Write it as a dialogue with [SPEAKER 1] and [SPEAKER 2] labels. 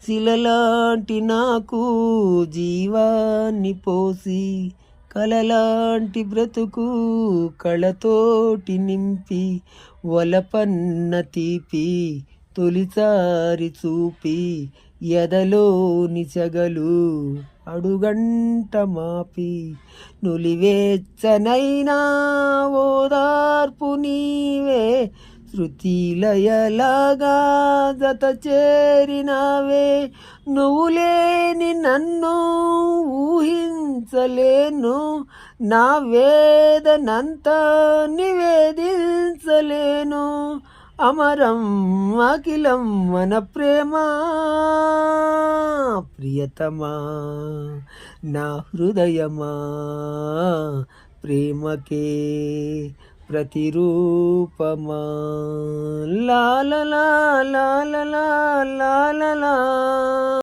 [SPEAKER 1] శిలలాంటి నాకు జీవాన్ని పోసి కలలాంటి బ్రతుకు కళతోటి నింపి వలపన్న తీపి తొలిసారి చూపి ఎదలోని చెగలు అడుగంట మాపి నులివేచ్చనైనా ఓదార్పు నీవే శృతిలయలాగా జత చేరినావే నువ్వు లేని నన్ను ఊహించలేను నా వేదనంతా నివేదించలేను అమరం అఖిలం మన ప్రేమ ప్రియతమా నా హృదయమా ప్రేమకే ప్రతిరూపమా లాలలా లాలలా లాలలా